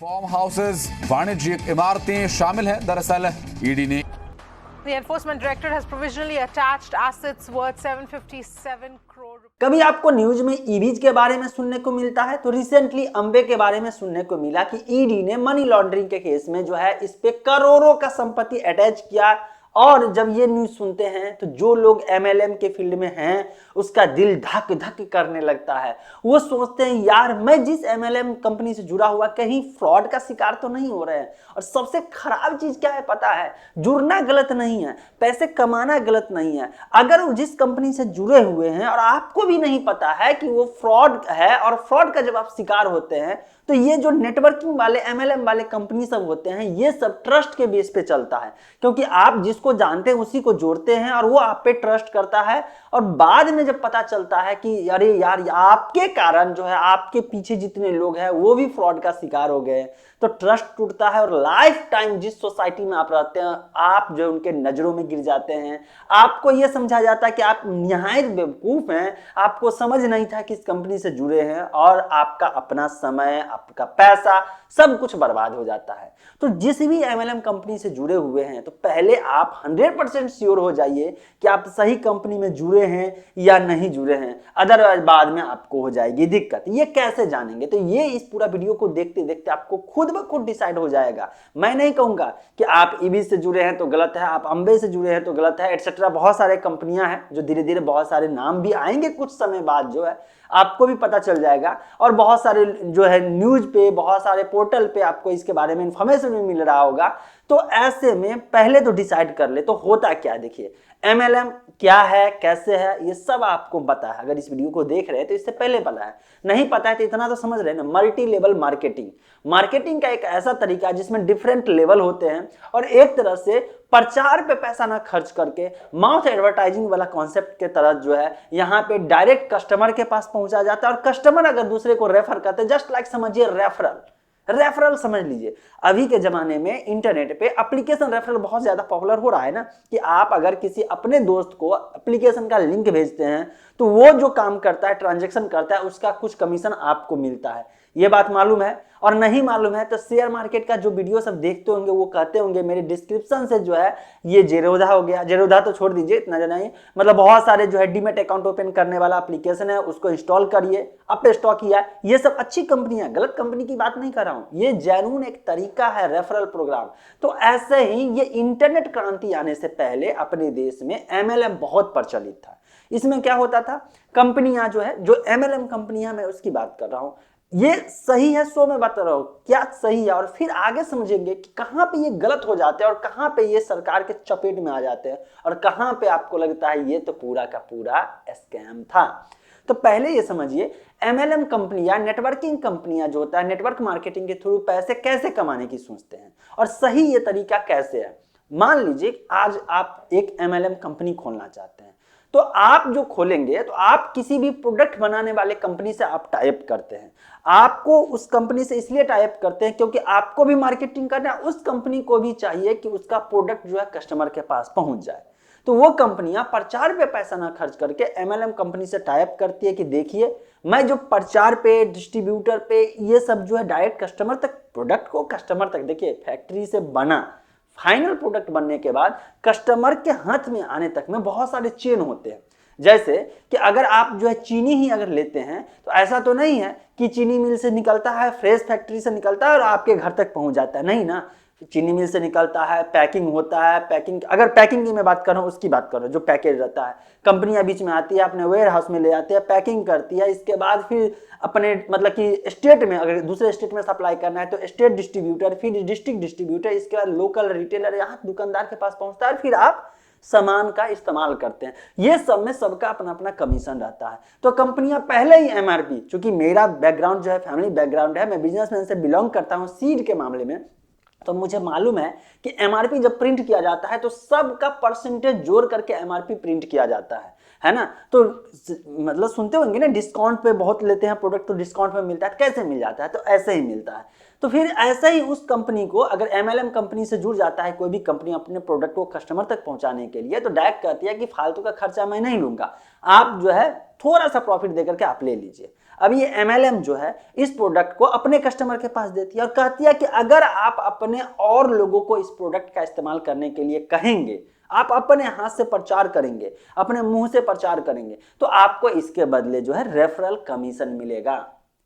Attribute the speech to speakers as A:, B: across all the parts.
A: Farm houses वाणिज्यिक इमारतें शामिल है। दरअसल ईडी ने
B: The enforcement director has provisionally attached assets worth 757 crore.
C: कभी आपको न्यूज में ईवीज के बारे में सुनने को मिलता है तो रिसेंटली अंबे के बारे में सुनने को मिला कि ईडी ने मनी लॉन्ड्रिंग के केस में जो है इस पे करोड़ों का संपत्ति अटैच किया। और जब ये न्यूज सुनते हैं तो जो लोग एमएलएम के फील्ड में हैं उसका दिल धक धक करने लगता है। वो सोचते हैं यार मैं जिस एमएलएम कंपनी से जुड़ा हुआ कहीं फ्रॉड का शिकार तो नहीं हो रहे हैं। और सबसे खराब चीज क्या है पता है, जुड़ना गलत नहीं है, पैसे कमाना गलत नहीं है। अगर वो जिस कंपनी से जुड़े हुए हैं और आपको भी नहीं पता है कि वो फ्रॉड है और फ्रॉड का जब आप शिकार होते हैं तो ये जो नेटवर्किंग वाले एमएलएम वाले कंपनी सब होते हैं ये सब ट्रस्ट के बेस पे चलता है, क्योंकि आप जिसको जानते हैं उसी को जोड़ते हैं और वो आप पे ट्रस्ट करता है। और बाद में जब पता चलता है कि अरे यार आपके कारण जो है आपके पीछे जितने लोग हैं वो भी फ्रॉड का शिकार हो गए तो ट्रस्ट टूटता है और लाइफ टाइम जिस सोसाइटी में आप रहते हैं आप जो उनके नजरों में गिर जाते हैं। आपको यह समझा जाता है कि आप निहायत बेवकूफ हैं, आपको समझ नहीं था कि इस कंपनी से जुड़े हैं और आपका अपना समय आपका पैसा सब कुछ बर्बाद हो जाता है। तो जिस भी एमएलएम कंपनी से जुड़े हुए हैं तो पहले आप 100% श्योर हो जाइए कि आप सही कंपनी में जुड़े हैं या नहीं जुड़े हैं, अदरवाइज बाद में आपको हो जाएगी दिक्कत। ये कैसे जानेंगे? तो ये इस पूरा वीडियो को देखते देखते आपको खुद ब खुद डिसाइड हो जाएगा। मैं नहीं कहूंगा कि आप ईबी से जुड़े हैं तो गलत है, आप अंबे से जुड़े हैं तो गलत है, एटसेट्रा। बहुत सारे कंपनियां हैं जो धीरे धीरे बहुत सारे नाम भी आएंगे कुछ समय बाद, जो है आपको भी पता चल जाएगा। और बहुत सारे जो है न्यूज पे बहुत सारे पोर्टल पे आपको इसके बारे में इंफॉर्मेशन भी मिल रहा होगा। तो ऐसे में पहले तो डिसाइड कर ले तो होता क्या। देखिए एमएलएम क्या है कैसे है ये सब आपको पता है, अगर इस वीडियो को देख रहे हैं तो इससे पहले पता है। नहीं पता है तो इतना तो समझ रहे हैं ना, मल्टी लेवल मार्केटिंग। मार्केटिंग का एक ऐसा तरीका है जिसमें डिफरेंट लेवल होते हैं और एक तरह से प्रचार पे पैसा ना खर्च करके माउथ एडवर्टाइजिंग वाला कॉन्सेप्ट के तरह जो है यहाँ पे डायरेक्ट कस्टमर के पास पहुंचा जाता है। और कस्टमर अगर दूसरे को रेफर करते हैं, जस्ट लाइक समझिए रेफरल समझ लीजिए। अभी के जमाने में इंटरनेट पे एप्लीकेशन रेफरल बहुत ज्यादा पॉपुलर हो रहा है ना, कि आप अगर किसी अपने दोस्त को एप्लीकेशन का लिंक भेजते हैं तो वो जो काम करता है ट्रांजैक्शन करता है उसका कुछ कमीशन आपको मिलता है। ये बात मालूम है? और नहीं मालूम है तो शेयर मार्केट का जो वीडियो सब देखते होंगे वो कहते होंगे मेरे डिस्क्रिप्शन से जो है ये जेरोधा हो गया, जेरोधा तो छोड़ दीजिए इतना जानिए, मतलब बहुत सारे जो है डीमेट अकाउंट ओपन करने वाला एप्लीकेशन है उसको इंस्टॉल करिए, अप स्टॉक किया। ये सब अच्छी कंपनियां, गलत कंपनी की बात नहीं कर रहा हूं, ये जेन्युइन एक तरीका है रेफरल प्रोग्राम। तो ऐसे ही ये इंटरनेट क्रांति आने से पहले अपने देश में एमएलएम बहुत प्रचलित था। इसमें क्या होता था, कंपनियां जो है जो एमएलएम कंपनियां, मैं उसकी बात कर रहा हूं, ये सही है सो मैं बता रहा हूं क्या सही है, और फिर आगे समझेंगे कि कहां पे ये गलत हो जाते हैं और कहां पे ये सरकार के चपेट में आ जाते हैं और कहां पे आपको लगता है ये तो पूरा का पूरा स्कैम था। तो पहले ये समझिए एमएलएम कंपनियां, नेटवर्किंग कंपनियां जो होता है नेटवर्क मार्केटिंग के थ्रू पैसे कैसे कमाने की सोचते हैं और सही ये तरीका कैसे है। मान लीजिए आज आप एक एमएलएम कंपनी खोलना चाहते हैं तो आप जो खोलेंगे तो आप किसी भी प्रोडक्ट बनाने वाले कंपनी से आप टाइप करते हैं। आपको उस कंपनी से इसलिए टाइप करते हैं क्योंकि आपको भी मार्केटिंग करना है, उस कंपनी को भी चाहिए कि उसका प्रोडक्ट जो है कस्टमर के पास पहुंच जाए। तो वो कंपनियां प्रचार पे पैसा ना खर्च करके एमएलएम कंपनी से टाइप करती है कि देखिए मैं जो प्रचार पे, डिस्ट्रीब्यूटर पे, ये सब जो है डायरेक्ट कस्टमर तक, प्रोडक्ट को कस्टमर तक, देखिए फैक्ट्री से बना फाइनल प्रोडक्ट बनने के बाद कस्टमर के हाथ में आने तक में बहुत सारे चेन होते हैं। जैसे कि अगर आप जो है चीनी ही अगर लेते हैं तो ऐसा तो नहीं है कि चीनी मिल से निकलता है, फ्रेश फैक्ट्री से निकलता है और आपके घर तक पहुंच जाता है, नहीं ना। चीनी मिल से निकलता है, पैकिंग होता है, पैकिंग, अगर पैकिंग की मैं बात कर रहा हूँ उसकी बात कर रहा हूँ, जो पैकेज रहता है, कंपनियां बीच में आती है अपने वेयर हाउस में ले आती है, पैकिंग करती है, इसके बाद फिर अपने मतलब कि स्टेट में, अगर दूसरे स्टेट में सप्लाई करना है तो स्टेट डिस्ट्रीब्यूटर, फिर डिस्ट्रिक्ट डिस्ट्रीब्यूटर, इसके बाद लोकल रिटेलर यहाँ दुकानदार के पास पहुंचता है, फिर आप सामान का इस्तेमाल करते हैं। ये सब में सबका अपना अपना कमीशन रहता है। तो कंपनियां पहले ही एमआरपी, चूंकि मेरा बैकग्राउंड जो है फैमिली बैकग्राउंड है, मैं बिजनेसमैन से बिलोंग करता हूं सीड के मामले में, तो मुझे मालूम है कि एमआरपी जब प्रिंट किया जाता है तो सबका परसेंटेज जोड़ करके एमआरपी प्रिंट किया जाता है ना। तो मतलब सुनते होंगे ना डिस्काउंट पे बहुत लेते हैं प्रोडक्ट तो डिस्काउंट पे मिलता है, कैसे मिल जाता है? तो ऐसे ही मिलता है। तो फिर ऐसा ही उस कंपनी को अगर एमएलएम कंपनी से जुड़ जाता है कोई भी कंपनी अपने प्रोडक्ट को कस्टमर तक पहुंचाने के लिए, तो डायरेक्ट कहती है कि फालतू का खर्चा मैं नहीं लूंगा, आप जो है थोड़ा सा प्रॉफिट देकर के आप ले लीजिए। अब ये MLM जो है इस प्रोडक्ट को अपने कस्टमर के पास देती है और कहती है कि अगर आप अपने और लोगों को इस प्रोडक्ट का इस्तेमाल करने के लिए कहेंगे, आप अपने हाथ से प्रचार करेंगे, अपने मुंह से प्रचार करेंगे, तो आपको इसके बदले जो है रेफरल कमीशन मिलेगा।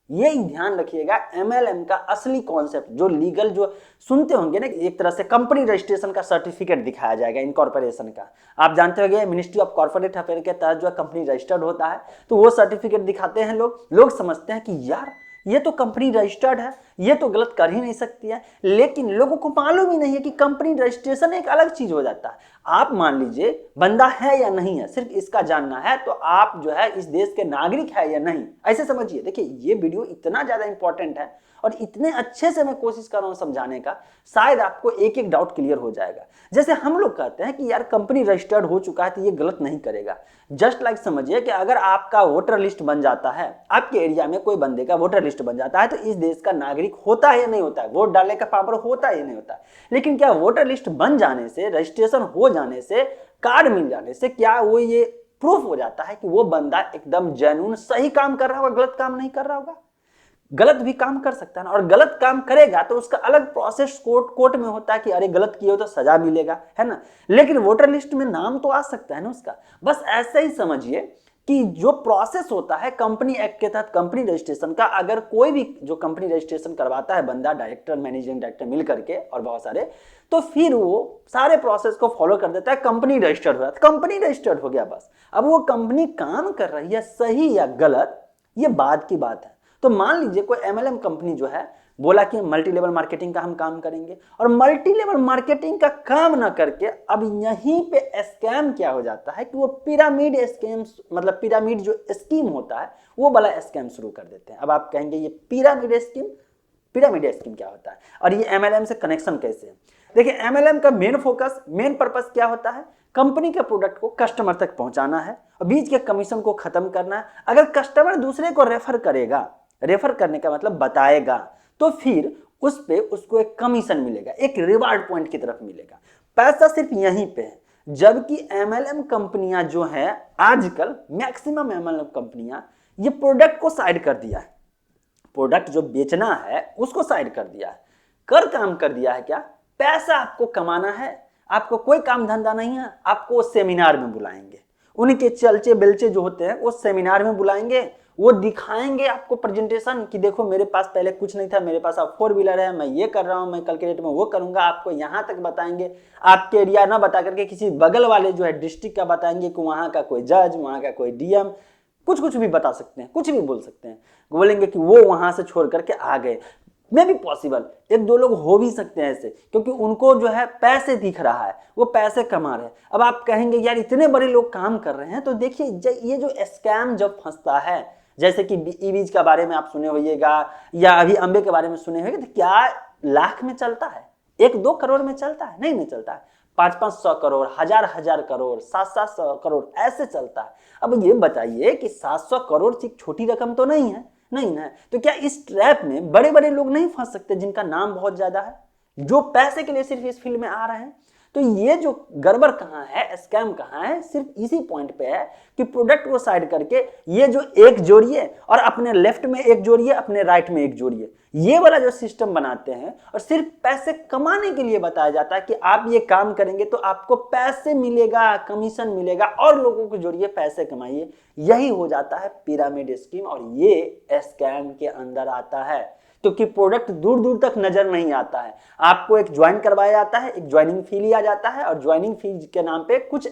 C: ये ध्यान रखिएगा, MLM का असली कॉन्सेप्ट जो लीगल जो सुनते होंगे ना, एक तरह से कंपनी रजिस्ट्रेशन का सर्टिफिकेट दिखाया जाएगा इनकॉर्पोरेशन का। आप जानते होंगे मिनिस्ट्री ऑफ कॉर्पोरेट अफेयर के तहत जो कंपनी रजिस्टर्ड होता है, तो वो सर्टिफिकेट दिखाते हैं लोग समझते हैं कि यार ये तो कंपनी रजिस्टर्ड है, ये तो गलत कर ही नहीं सकती है। लेकिन लोगों को मालूम ही नहीं है कि कंपनी रजिस्ट्रेशन एक अलग चीज हो जाता है। आप मान लीजिए बंदा है या नहीं है, सिर्फ इसका जानना है तो आप जो है इस देश के नागरिक है या नहीं, ऐसे समझिए। देखिए ये वीडियो इतना ज्यादा इंपॉर्टेंट है और इतने अच्छे से मैं कोशिश कर रहा हूं समझाने का, शायद आपको एक एक डाउट क्लियर हो जाएगा। जैसे हम लोग कहते हैं कि यार कंपनी रजिस्टर्ड हो चुका है तो ये गलत नहीं करेगा। जस्ट लाइक समझिए कि अगर आपका वोटर लिस्ट बन जाता है, आपके एरिया में कोई बंदे का वोटर लिस्ट बन जाता है, तो इस देश का नागरिक होता है या नहीं होता है, वोट डालने का पावर होता है या नहीं होता है। लेकिन क्या वोटर लिस्ट बन जाने से, रजिस्ट्रेशन हो जाने से, कार्ड मिल जाने से क्या वो ये प्रूफ हो जाता है कि वो बंदा एकदम जेन्युइन सही काम कर रहा होगा, गलत काम नहीं कर रहा होगा? गलत भी काम कर सकता है ना, और गलत काम करेगा तो उसका अलग प्रोसेस कोर्ट में होता है कि अरे गलत किए हो तो सजा मिलेगा, है ना। लेकिन वोटर लिस्ट में नाम तो आ सकता है ना उसका। बस ऐसे ही समझिए कि जो प्रोसेस होता है कंपनी एक्ट के तहत कंपनी रजिस्ट्रेशन का, अगर कोई भी जो कंपनी रजिस्ट्रेशन करवाता है बंदा, डायरेक्टर, मैनेजिंग डायरेक्टर मिल करके और बहुत सारे, तो फिर वो सारे प्रोसेस को फॉलो कर देता है, कंपनी रजिस्टर्ड हो जाता है, कंपनी रजिस्टर्ड हो गया बस। अब वो कंपनी काम कर रही है सही या गलत, ये बाद की बात है। तो मान लीजिए कोई MLM कंपनी जो है बोला कि मल्टी लेवल मार्केटिंग का हम काम करेंगे, और मल्टी लेवल मार्केटिंग का काम ना करके अब यहीं पे स्कैम क्या हो जाता है कि वो पिरामिड स्कैम, मतलब पिरामिड जो स्कीम होता है वो वाला स्कैम शुरू कर देते हैं। अब आप कहेंगे ये पिरामिड स्कीम क्या होता है और ये MLM से कनेक्शन कैसे है? देखिए MLM का मेन पर्पस क्या होता है? कंपनी के प्रोडक्ट को कस्टमर तक पहुंचाना है और बीच के कमीशन को खत्म करना है। अगर कस्टमर दूसरे को रेफर करेगा, रेफर करने का मतलब बताएगा, तो फिर उस पे उसको एक कमीशन मिलेगा, एक रिवार्ड पॉइंट की तरफ मिलेगा। पैसा सिर्फ यहीं पे है। जबकि MLM कंपनियां जो है आजकल, मैक्सिमम MLM कंपनियां ये प्रोडक्ट को साइड कर दिया है, प्रोडक्ट जो बेचना है उसको साइड कर दिया है, काम कर दिया है। क्या पैसा आपको कमाना है, आपको कोई काम धंधा नहीं है, आपको सेमिनार में बुलाएंगे, उनके चलचे बेलचे जो होते हैं वो सेमिनार में बुलाएंगे, वो दिखाएंगे आपको प्रेजेंटेशन कि देखो मेरे पास पहले कुछ नहीं था, मेरे पास अब 4 व्हीलर है, मैं ये कर रहा हूँ, मैं कल के डेट में वो करूंगा। आपको यहाँ तक बताएंगे, आपके एरिया ना बता करके किसी बगल वाले जो है डिस्ट्रिक्ट का बताएंगे कि वहाँ का कोई जज, वहाँ का कोई DM, कुछ भी बता सकते हैं, कुछ भी बोल सकते हैं। बोलेंगे कि वो वहाँ से छोड़ करके आ गए। में भी पॉसिबल 1-2 लोग हो भी सकते हैं ऐसे, क्योंकि उनको जो है पैसे दिख रहा है, वो पैसे कमा रहे हैं। अब आप कहेंगे यार इतने बड़े लोग काम कर रहे हैं, तो देखिए ये जो स्कैम जब फंसता है, जैसे कि ई-बीज के बारे में आप सुने होइएगा या अभी अंबे के बारे में सुने होंगे, तो क्या लाख में चलता है? 1-2 करोड़ में चलता है? नहीं चलता है। 500 करोड़, 1000 करोड़, 700 करोड़ ऐसे चलता है। अब ये बताइए कि 700 करोड़ छोटी रकम तो नहीं है, नहीं ना। तो क्या इस ट्रैप में बड़े बड़े लोग नहीं फंस सकते जिनका नाम बहुत ज्यादा है, जो पैसे के लिए सिर्फ इस फील्ड में आ रहे हैं? तो ये जो गड़बड़ कहाँ है, स्कैम कहाँ है, सिर्फ इसी पॉइंट पे है कि प्रोडक्ट को साइड करके ये जो एक जोड़िए और अपने लेफ्ट में एक जोड़िए, अपने राइट में एक जोड़िए, ये वाला जो सिस्टम बनाते हैं और सिर्फ पैसे कमाने के लिए बताया जाता है कि आप ये काम करेंगे तो आपको पैसे मिलेगा, कमीशन मिलेगा, और लोगों को जोड़िए, पैसे कमाइए। यही हो जाता है पिरामिड स्कीम, और ये स्कैम के अंदर आता है। क्योंकि प्रोडक्ट दूर दूर तक नजर नहीं आता है, आपको एक ज्वाइन करवाया जाता है, एक ज्वाइनिंग फी लिया जाता है, और ज्वाइनिंग फी के नाम पे कुछ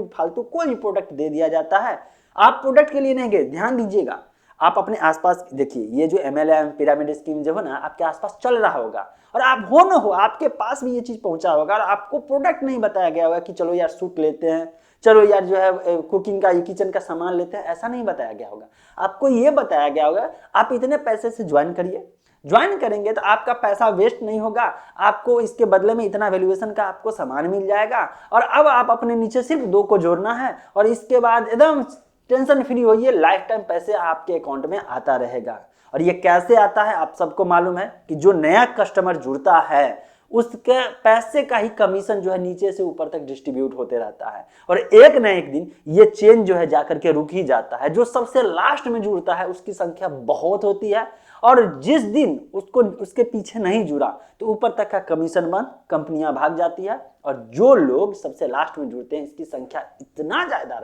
C: फालतू कोई भी प्रोडक्ट दे दिया जाता है। आप प्रोडक्ट के लिए नहीं गए, ध्यान दीजिएगा। आप अपने आसपास देखिए, ये जो MLM पिरामिड स्कीम जो है ना, आपके आसपास चल रहा होगा, और आप हो ना हो आपके पास भी ये चीज पहुंचा होगा, और आपको प्रोडक्ट नहीं बताया गया होगा कि चलो यार सूट लेते हैं, चलो यार जो है कुकिंग का, किचन का सामान लेते हैं, ऐसा नहीं बताया गया होगा। आपको ये बताया गया होगा आप इतने पैसे से ज्वाइन करिए, ज्वाइन करेंगे तो आपका पैसा वेस्ट नहीं होगा, आपको इसके बदले में इतना वैल्यूएशन का आपको सामान मिल जाएगा, और अब आप अपने नीचे सिर्फ 2 को जोड़ना है, और इसके बाद एकदम टेंशन फ्री होइए, लाइफ टाइम पैसे आपके अकाउंट में आता रहेगा। और ये कैसे आता है आप सबको मालूम है कि जो नया कस्टमर जुड़ता है उसके पैसे का ही कमीशन जो है नीचे से ऊपर तक डिस्ट्रीब्यूट होते रहता है और एक न एक दिन ये चेन जो है जाकर के रुक ही जाता है। जो सबसे लास्ट में जुड़ता है उसकी संख्या बहुत होती है और जिस दिन उसको उसके पीछे नहीं जुड़ा तो ऊपर तक का कमीशन बंद, कंपनियां भाग जाती है और जो लोग सबसे लास्ट में जुड़ते हैं इसकी संख्या इतना ज्यादा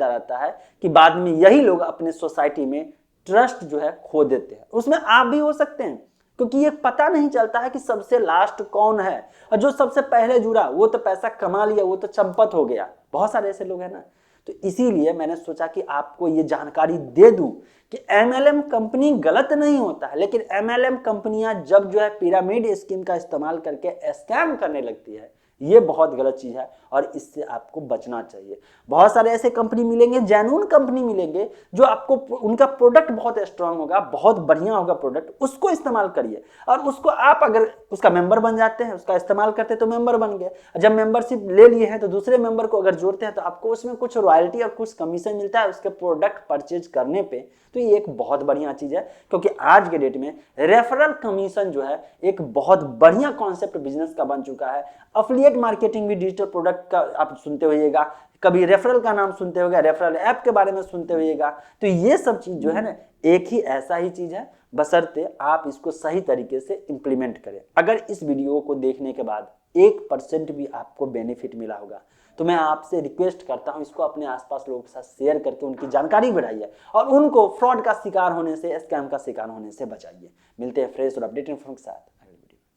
C: रहता है कि बाद में यही लोग अपने सोसाइटी में ट्रस्ट जो है खो देते हैं। उसमें आप भी हो सकते हैं क्योंकि ये पता नहीं चलता है कि सबसे लास्ट कौन है और जो सबसे पहले जुड़ा वो तो पैसा कमा लिया, वो तो चंपत हो गया। बहुत सारे ऐसे लोग हैं ना, तो इसीलिए मैंने सोचा कि आपको ये जानकारी दे दूं कि MLM कंपनी गलत नहीं होता है, लेकिन MLM कंपनियां जब जो है पिरामिड स्कीम का इस्तेमाल करके स्कैम करने लगती है ये बहुत गलत चीज है और इससे आपको बचना चाहिए। बहुत सारे ऐसे कंपनी मिलेंगे, जेन्युइन कंपनी मिलेंगे जो आपको उनका प्रोडक्ट बहुत स्ट्रांग होगा, बहुत बढ़िया होगा प्रोडक्ट, उसको इस्तेमाल करिए और उसको आप अगर उसका मेंबर बन जाते हैं, उसका इस्तेमाल करते हैं तो मेंबर बन गए। जब मेंबरशिप ले लिए हैं तो दूसरे मेंबर को अगर जोड़ते हैं तो आपको उसमें कुछ रॉयल्टी और कुछ कमीशन मिलता है उसके प्रोडक्ट परचेज करने पे। तो ये एक बहुत बढ़िया चीज है क्योंकि आज के डेट में रेफरल कमीशन जो है एक बहुत बढ़िया कॉन्सेप्ट बिजनेस का बन चुका है। एफिलिएट मार्केटिंग भी डिजिटल प्रोडक्ट का आप सुनते होइएगा, कभी रेफरल का नाम सुनते होगा, रेफरल ऐप के बारे में सुनते होइएगा। तो ये सब चीज जो है ना एक ही ऐसा ही चीज है, बशर्ते आप इसको सही तरीके से इंप्लीमेंट करें। अगर इस वीडियो को देखने के बाद 1% भी आपको बेनिफिट मिला होगा तो मैं आपसे रिक्वेस्ट करता हूं इसको अपने आसपास लोगों के साथ शेयर करके उनकी जानकारी बढ़ाइए और उनको फ्रॉड का शिकार होने से, स्कैम का शिकार होने से बचाइए। मिलते हैं फ्रेश और अपडेटेड इन्फॉर्मेशन के साथ।